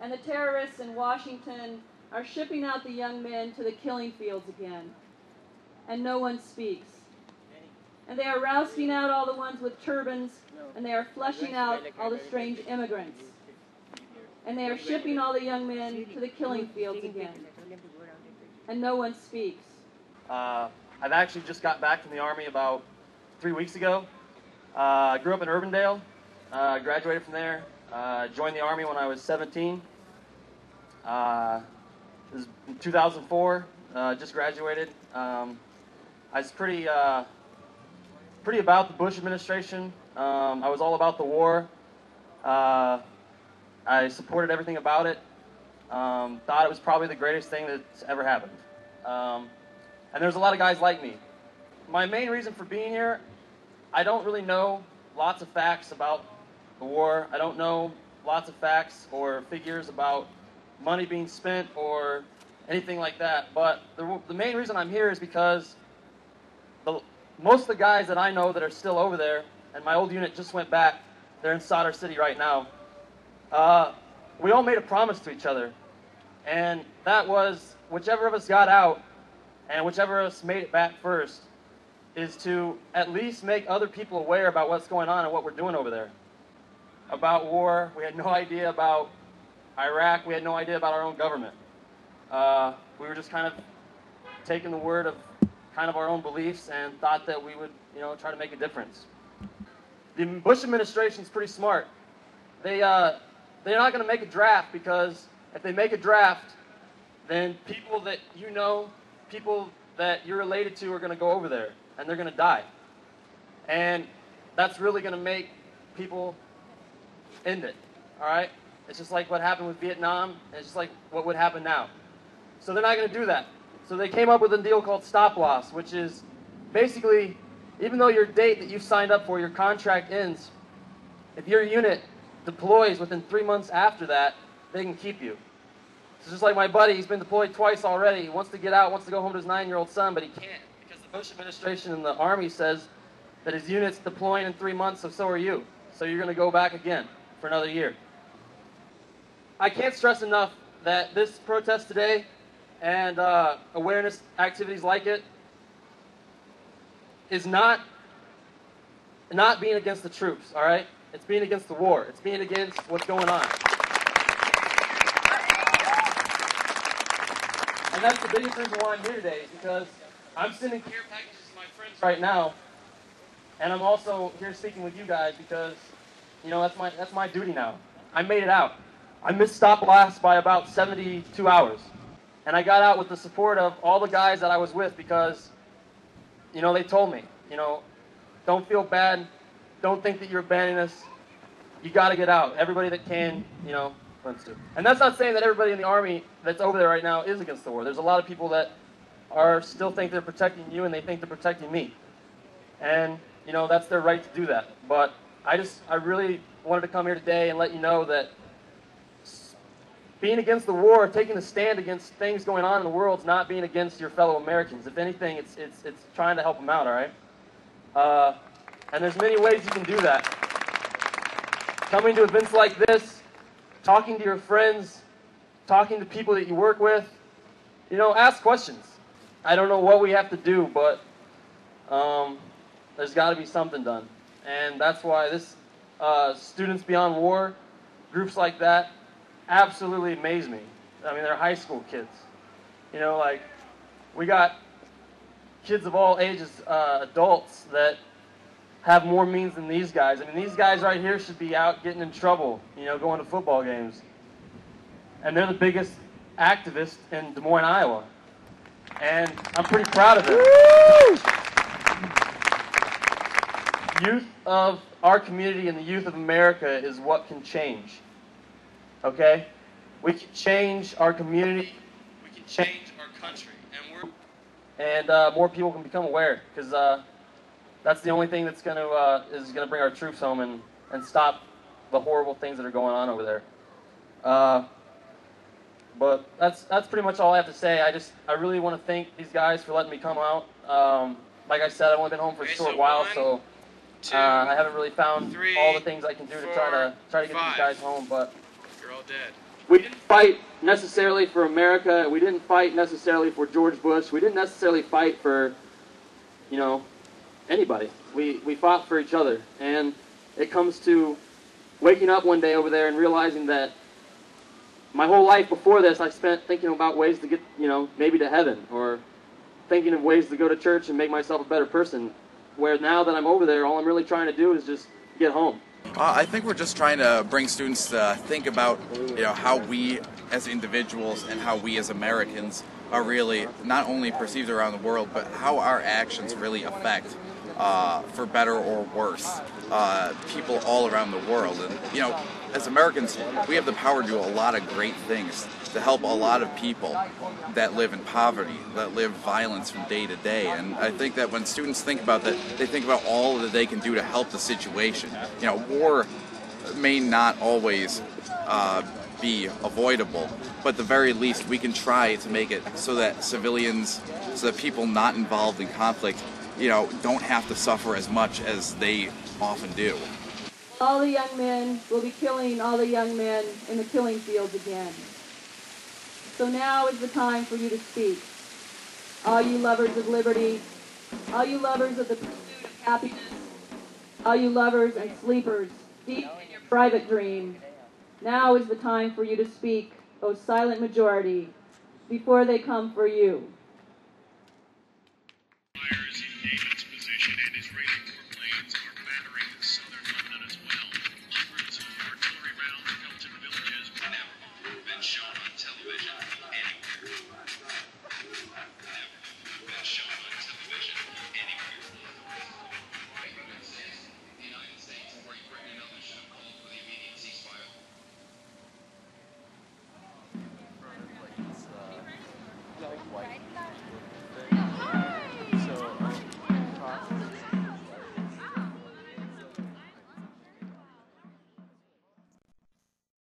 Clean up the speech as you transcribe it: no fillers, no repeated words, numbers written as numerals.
and the terrorists in Washington are shipping out the young men to the killing fields again, and no one speaks. And they are rousting out all the ones with turbans, and they are flushing out all the strange immigrants. And they are shipping all the young men to the killing fields again, and no one speaks. I've actually just got back from the Army about 3 weeks ago. I grew up in Urbandale, graduated from there, joined the Army when I was 17. This is in 2004, just graduated. I was pretty about the Bush administration. I was all about the war. I supported everything about it. Thought it was probably the greatest thing that's ever happened. And there's a lot of guys like me. My main reason for being here, I don't really know lots of facts about the war. I don't know lots of facts or figures about money being spent or anything like that. But the main reason I'm here is because most of the guys that I know that are still over there, and my old unit just went back, they're in Sadr City right now, we all made a promise to each other. And that was, whichever of us got out, and whichever of us made it back first, is to at least make other people aware about what's going on and what we're doing over there. About war, we had no idea about Iraq, we had no idea about our own government. We were just kind of taking the word of kind of our own beliefs and thought that we would, try to make a difference. The Bush administration's pretty smart. They're not going to make a draft, because if they make a draft, then people that people that you're related to are going to go over there, and they're going to die. And that's really going to make people end it, all right? It's just like what happened with Vietnam, and it's just like what would happen now. So they're not going to do that. So they came up with a deal called stop loss, which is basically, even though your date that you've signed up for, your contract ends, if your unit deploys within 3 months after that, they can keep you. So just like my buddy, he's been deployed twice already. He wants to get out, wants to go home to his 9-year-old son, but he can't, because the Bush administration and the Army says that his unit's deploying in 3 months, so are you. So you're going to go back again for another year. I can't stress enough that this protest today and awareness activities like it is not being against the troops, all right? It's being against the war. It's being against what's going on. And that's the biggest reason why I'm here today, is because I'm sending care packages to my friends right now, and I'm also here speaking with you guys because, that's my duty now. I made it out. I missed stop loss by about 72 hours. And I got out with the support of all the guys that I was with because, they told me, don't feel bad. Don't think that you're abandoning us. You got to get out. Everybody that can, wants to. And that's not saying that everybody in the Army that's over there right now is against the war. There's a lot of people that still think they're protecting you, and they think they're protecting me. And, that's their right to do that. But I really wanted to come here today and let you know that being against the war, taking a stand against things going on in the world, is not being against your fellow Americans. If anything, it's trying to help them out, all right? And there's many ways you can do that. Coming to events like this, talking to your friends, talking to people that you work with, ask questions. I don't know what we have to do, but there's got to be something done. And that's why this Students Beyond War, groups like that, absolutely amaze me. I mean, they're high school kids. We got kids of all ages, adults that have more means than these guys. I mean, these guys right here should be out getting in trouble, going to football games. And they're the biggest activists in Des Moines, Iowa. And I'm pretty proud of them. Youth of our community and the youth of America is what can change. Okay? We can change our community. We can change our country. And more people can become aware, because that's the only thing that's going to bring our troops home and stop the horrible things that are going on over there. But that's pretty much all I have to say. I really want to thank these guys for letting me come out. Like I said, I've only been home for a short while, so I haven't really found all the things I can do to try to get these guys home. But you're all dead. We didn't fight necessarily for America. We didn't fight necessarily for George Bush. We didn't necessarily fight for, anybody. We fought for each other. And it comes to waking up one day over there and realizing that my whole life before this I spent thinking about ways to get, maybe to heaven, or thinking of ways to go to church and make myself a better person. Where now that I'm over there, all I'm really trying to do is just get home. I think we're just trying to bring students to think about, how we as individuals and how we as Americans are really not only perceived around the world, but how our actions really affect, for better or worse, people all around the world. And, as Americans, we have the power to do a lot of great things to help a lot of people that live in poverty, that live violence from day to day. And I think that when students think about that, they think about all that they can do to help the situation. War may not always be avoidable, but at the very least we can try to make it so that civilians, so that people not involved in conflict, don't have to suffer as much as they often do. All the young men will be killing all the young men in the killing fields again. So now is the time for you to speak. All you lovers of liberty, all you lovers of the pursuit of happiness, all you lovers and sleepers deep in your private dream, now is the time for you to speak, O silent majority, before they come for you. Fires in David